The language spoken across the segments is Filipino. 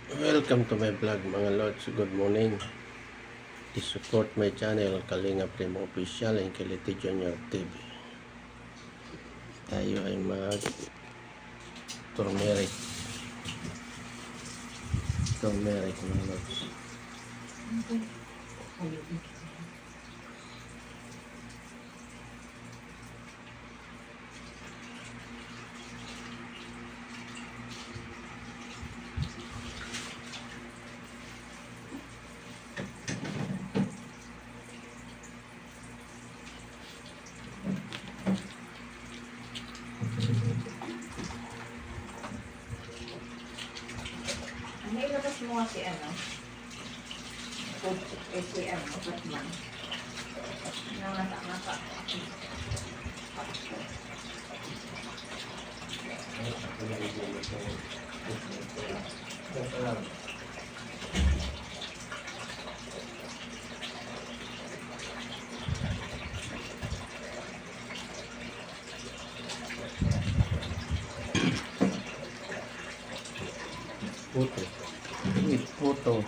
Welcome to my vlog mga lods. Good morning. Please support my channel Kalinga Primo Official and Kiliti Junior TV. Tayo ay mag turmeric mga lods. May labas mo nga si ano? Si ano, Batman. Nangata-ngata. Puto. With puto.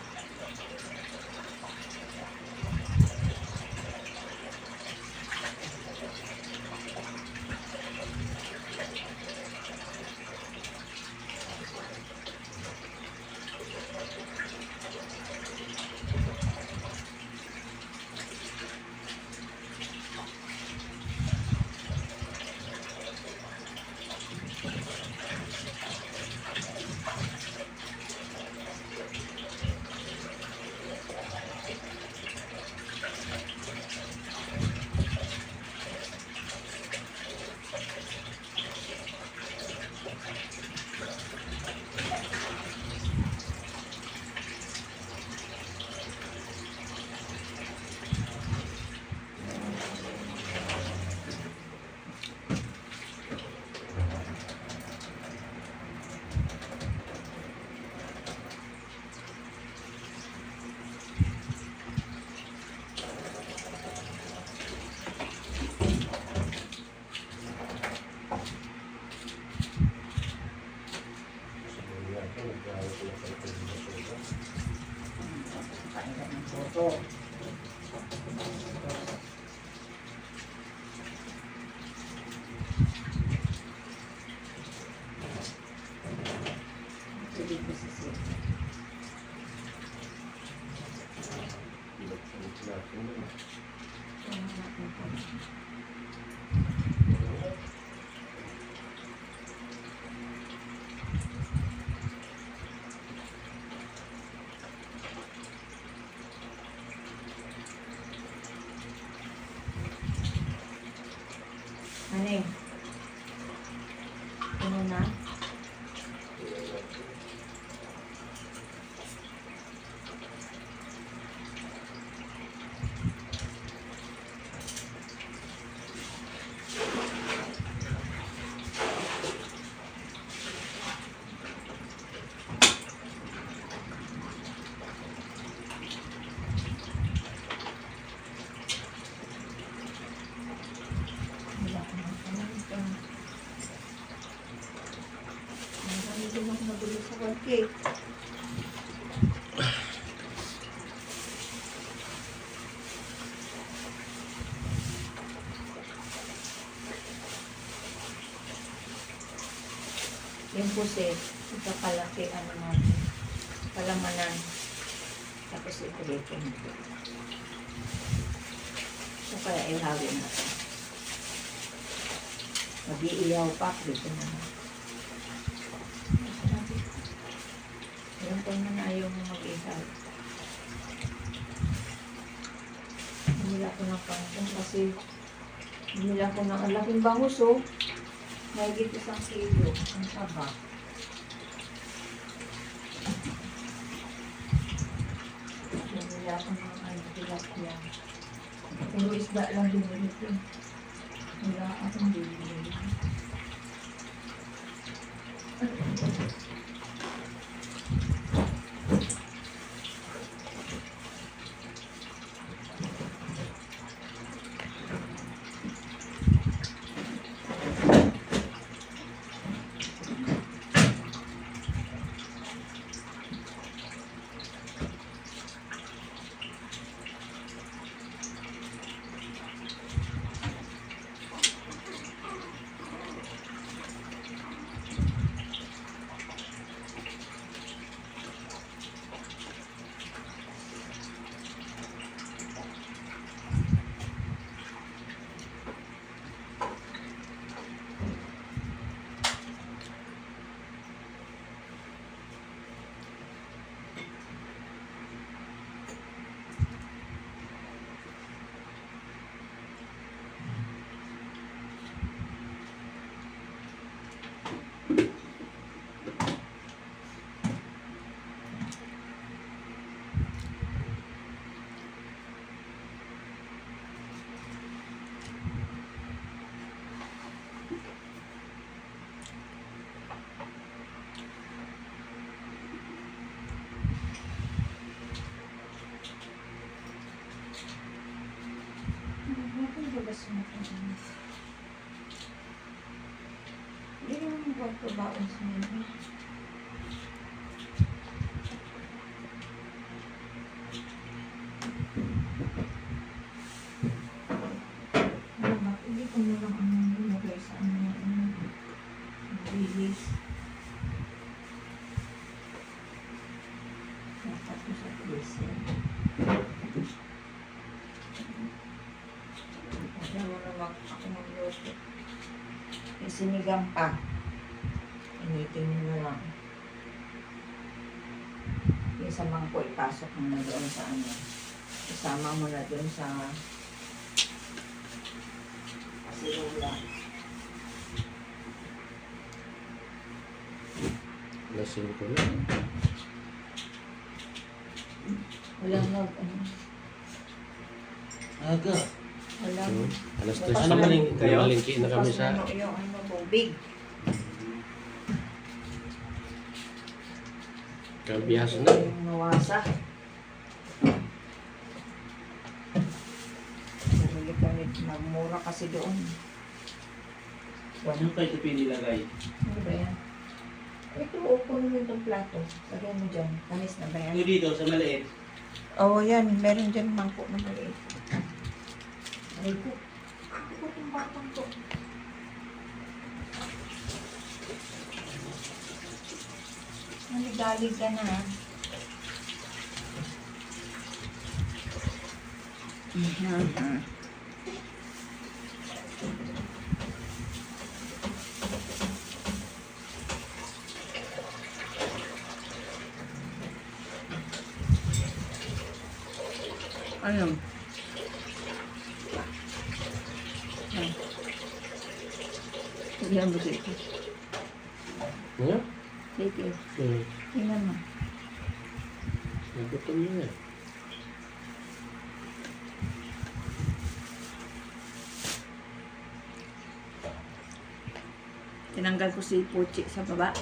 Ano eh? Ano na? Hindi mo magulo sa cake. Yung pusit, ito palaki, ano natin, palamanan. Tapos ito dito. So kaya ihawin natin. Mag-iiyaw pa dito naman. Alam ko naman ayaw mo mag-ihaw. Bumila ko ng pangkong kasi bumila ko ng alaking bangus oh. Mahigit 1 kilo ang taba. Bumila ko ng tilapia. Pero isda lang binili ko. Wala akong binili. Matigas mo ito. Hindi naman magpabaon sa mga. Hindi ko na lang ang nilagay sa bilis. Dapat ko sa freezer. Kaya mo na ako magluto. Yung sinigang pa. Initin mo na lang. Yung sa mangko, ipasok mo na doon sa ano. Isama mo na doon sa sirula. Lasing ko na. Walang Aga. walang Alas Bukas 3 Ano na maling kayo? Malingki na kami bukas sa na yung bubig. Kabihas na. Yung nawasa. Nabili kami, magmura kasi doon. Ano kayo ito pinilagay? Ano ba yan? Ito, kunin mo itong plato. Lagay mo dyan. Tamis na ba yan? Ito dito, sa maliit. Oo, yan. Meron dyan mangkok na maliit. Ay ko. Ako ko itong batang to. Naligalig ka na. Mhm. Ano? Ay. Tignan mo dito. Ano? Sige. Hmm. Tingnan mo. Nagutom na eh. Tinanggal ko si Puchi sa baba.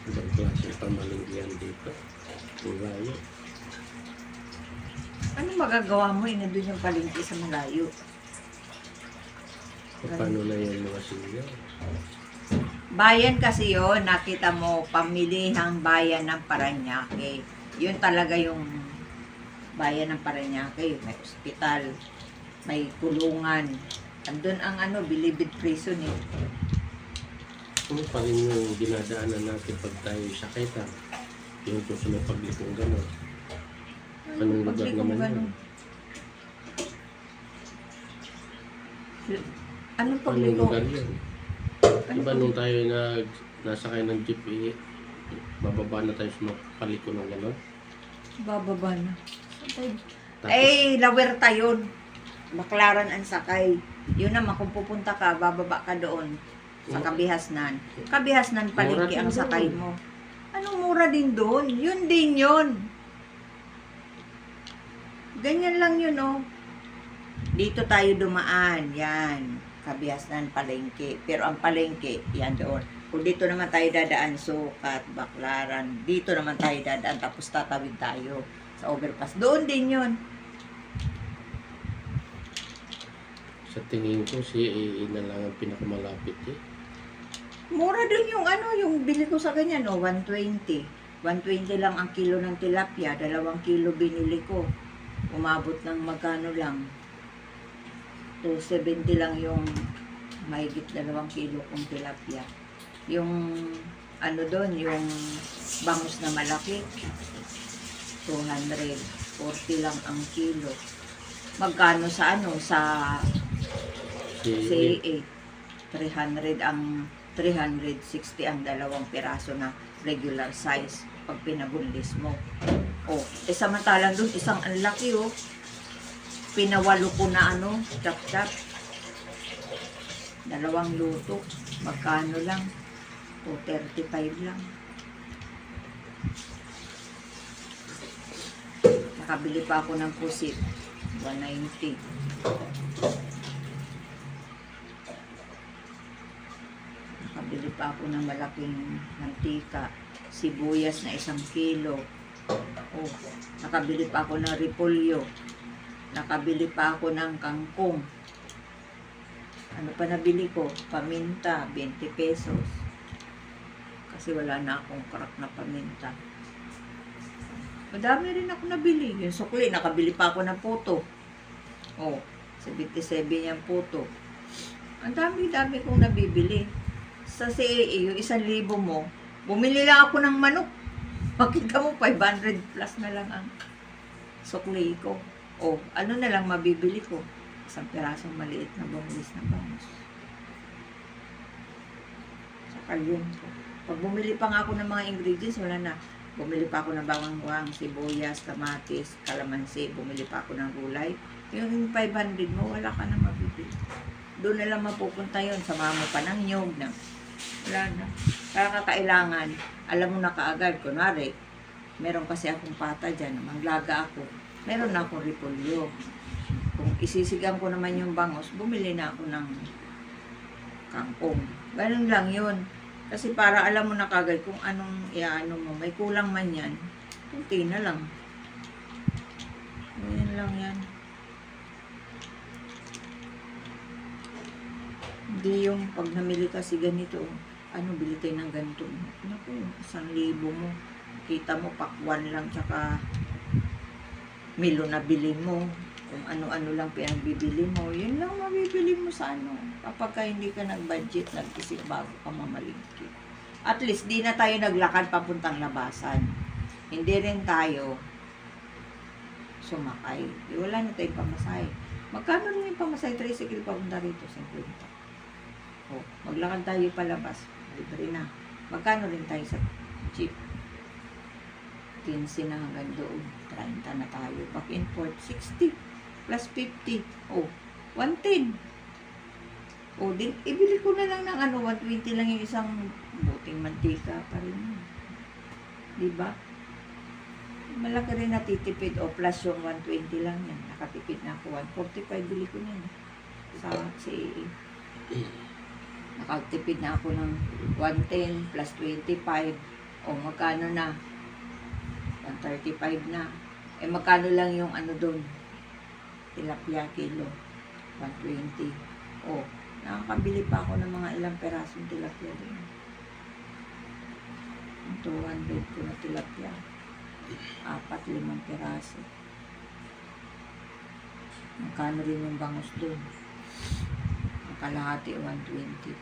Ibang klase pamalinggihan dito. Urayo. Ano magagawa mo? Nandun yung palengke sa malayo. Paano na yung mga senior? Bayan kasi yon, nakita mo, pamilihang bayan ng Parañaque. Yun talaga yung bayan ng Parañaque. May ospital, may kulungan. Andun ang Bilibid Prison eh. Ano pa rin yung dinadaanan natin pag tayo sakit ha? Yung susunod paglikong gano'n. Anong lugar Paglikong naman ganun? yun? Anong Anong pagliko? lugar yun? Ano Diba nung tayo nasakay ng jeep bababa na tayo sa paliko ng gano'n? Bababa na. Tapos, Eh, Lawerta yun. Baklaran ang sakay. Yun naman, kung pupunta ka, bababa ka doon sa Kabihasnan. Kabihasnan palengke ang Mura din sakay doon. mo. Anong mura din doon? Yun din yun. Ganyan lang yun, oh. Dito tayo dumaan. Yan. Kabihasnan palengke. Pero ang palengke, yan doon. Kung dito naman tayo dadaan, Sukat, Baklaran. Dito naman tayo dadaan, tapos tatawid tayo sa overpass. Doon din yun. sa tingin ko si AA na lang ang pinakamalapit eh. Mura dun yung yung bili ko sa ganyan, 120. 120 lang ang kilo ng tilapia, 2 kilo binili ko. Umabot ng magkano lang. 270 lang yung mahigit 2 kilo kong tilapia. Yung doon, yung bangus na malaki, 240 lang ang kilo. Magkano sa sa Si CA? 300 ang 360 ang dalawang piraso na regular size pag pinabunlis mo. Oh, samantalang doon isang ang laki oh. Pinawalo ko na ano, chap-chap. Dalawang luto. Magkano lang? O, 35 lang. Nakabili pa ako ng pusit. 190. Nakabili pa ako ng malaking mantika. Sibuyas na 1 kilo. Oh, nakabili pa ako ng repolyo. Nakabili pa ako ng kangkong. Ano pa nabili ko? Paminta, 20 pesos. Kasi wala na akong crack na paminta. Madami rin ako nabili. Yung sukli, nakabili pa ako ng puto. Oh, 77 yung puto. Ang dami-dami kong nabibili. Sa CAA, yung 1,000 mo, bumili lang ako ng manok. Makita mo, 500 plus na lang ang sukli ko. O, ano na lang mabibili ko? 1 pirasong maliit na boneless na bangus. Saka yun ko. Pag bumili pa nga ako ng mga ingredients, wala na. Bumili pa ako ng bawang, sibuyas, kamatis, kalamansi. Bumili pa ako ng gulay. Yung 500 mo, wala ka na mabibili. Doon na lang mapupunta yun. Sama mo pa ng nyog na. Wala na. Kaya kakailangan, alam mo na kaagad. Kunwari, meron kasi akong pata dyan. Maglaga ako. Meron na akong repolyo. Kung isisigang ko naman yung bangus, bumili na ako ng kangkong. Ganun lang yun. Kasi para alam mo na kagad kung anong iaano mo. May kulang man yan, kunti na lang. Ganyan lang yan. Hindi yung pag namili kasi ganito, ano, bili tayo ng ganito. Naku, 1,000 mo. Kita mo, pakwan lang, tsaka milo na bili mo, kung ano-ano lang pinagbibili mo, yun lang mabibili mo sa ano. Kapag ka hindi ka nag-budget, nag-isip bago ka mamalingki. At least, di na tayo naglakad papuntang labasan. Hindi rin tayo sumakay. Di, wala na tayong pamasahe. Magkano rin yung pamasahe? Tricycle papunta rito, 50. O, maglakad tayo palabas. Libre na. Magkano rin tayo sa jeep? 15 na hanggang doon. 30 na tayo. Back and forth, 60 plus 50. Oh, 110. Oh, din, ibili ko na lang ng ano, 120 lang yung isang buting mantika pa rin. Diba? Malaki rin natitipid. O, plus yung 120 lang yan. Nakatipid na ako. 145 bili ko niyan. Sa CAA. Nakatipid na ako ng 110 plus 25. O, magkano na? 135 na. Eh, magkano lang yung ano doon? Tilapia kilo. 120. Oh, nakakabili pa ako ng mga ilang perasong tilapia doon. 200 ko na tilapia. 4-5 peraso. Magkano rin yung bangus doon? Ang kalahati, 120.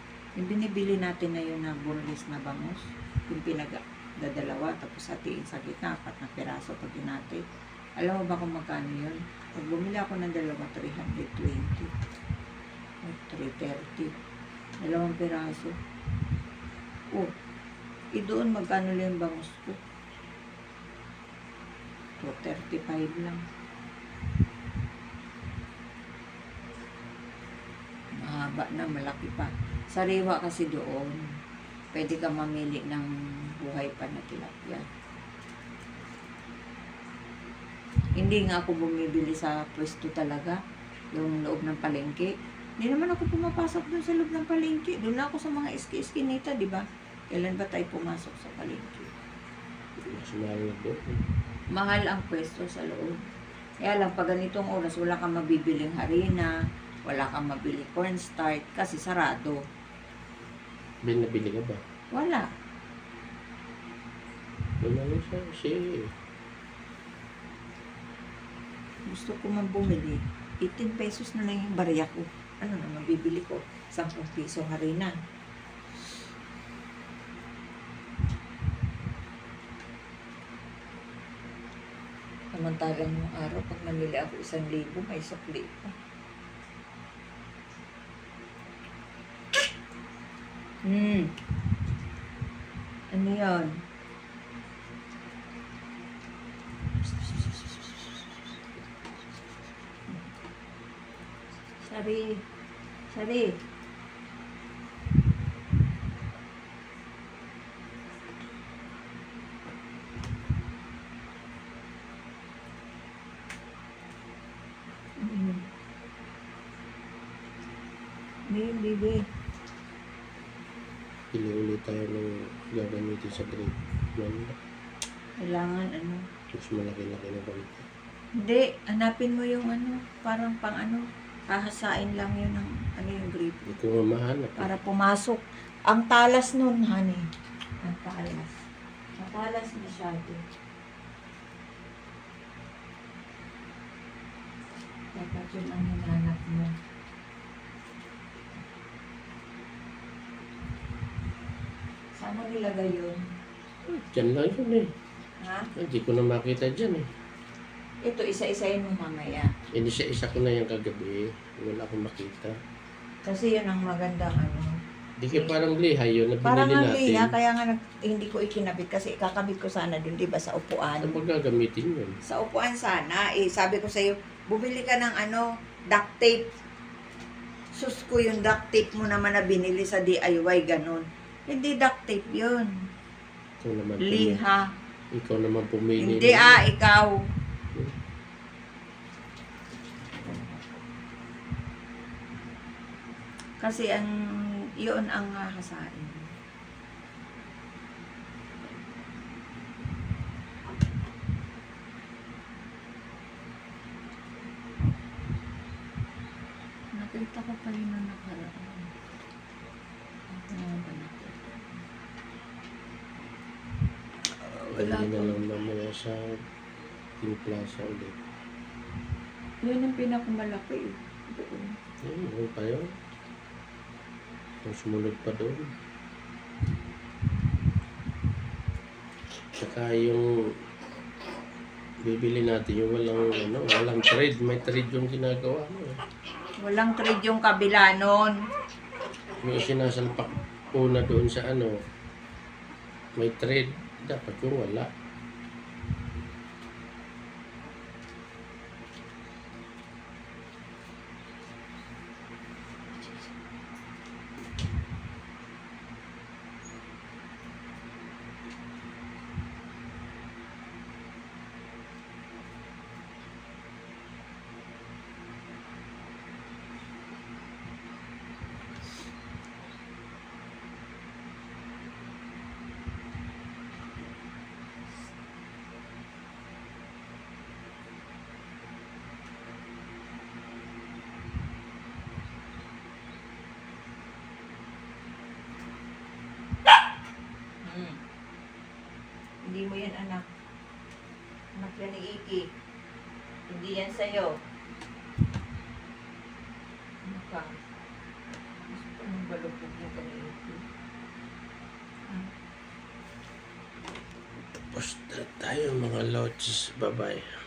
Yung binibili natin na yun na boneless na bangus, yung pinagdadalawa, tapos hatiin sa gitna, 4 na peraso pag hinati. Alam mo ba kung magkano yun? Pag bumili ako ng dalawa, 320. O, 330. 2 peraso. Oh, doon magkano lang yung bangus ko? 235 lang. Mahaba na, malaki pa. Sariwa kasi doon, pwede ka mamili ng buhay pa na tilapia. Hindi nga ako bumibili sa pwesto talaga, yung loob ng palengke. Hindi naman ako pumapasok doon sa loob ng palengke. Doon ako sa mga iski-iskinita, di ba? Kailan ba tayo pumasok sa palengke? Sumayo doon. Mahal ang pwesto sa loob. Kaya lang, pag ganitong oras, wala kang mabibiling harina, wala kang mabili cornstarch, kasi sarado. Binabili ka ba? Wala. Wala lang siya. Siya. Gusto ko man bumili, 18 pesos na lang yung barya ko. Ano na mabibili ko? 10 piso harina. Samantalang yung araw, pag namili ako 1,000, may sukli pa. Ano yun? Sari. Sari. Bibi. Pili ulit tayo ng gagamitin sa grade 1. Kailangan ano. Mas malaki-laki na konti. Hindi, hanapin mo yung ano, parang pang ano, hahasain lang yun ng ano yung grip. Hindi ko nga mahanap. Para pumasok. Ang talas nun, honey. Ang talas. Ang talas masyado. Dapat yun ang hinanap mo. Saan mo nilagay yun? Diyan lang yun eh. Ha? Hindi ko na makita dyan eh. Ito, isa-isayin mo mamaya. Hindi siya isa ko na yung kagabi. Wala akong makita. Kasi yun ang magandang ano. Di kaya parang liha yun na Parang binili ang natin. liha, kaya nga hindi ko ikinabit kasi ikakabit ko sana dun, di ba, sa upuan. Saan mo gagamitin yun? Sa upuan sana, sabi ko sa'yo, bumili ka ng ano, duct tape. Sus ko yung duct tape mo naman na binili sa DIY, ganun. Hindi duct tape yun. Ikaw naman pumili. Liha. Ikaw naman pumili. Hindi ikaw. Kasi yun ang hahasain. Nakita ko pa yun na nakaraan. Ako nga ba nakita? Wala na lang mamaya sa King Plaza ulit. Yun ang pinakamalaki eh. Doon. Yun pa yun. Ang sumunod pa doon. Saka yung bibili natin yung walang trade. May trade yung ginagawa mo. Walang trade yung kabila nun. Yung sinasalpak una doon sa may trade. Dapat yung wala. Hindi mo yan, anak. Anak yan ni Iki. Hindi yan sa'yo. Ano ka? Gusto ko nang balupog mo ka ni Iki. Posta tayo mga lods. Bye-bye.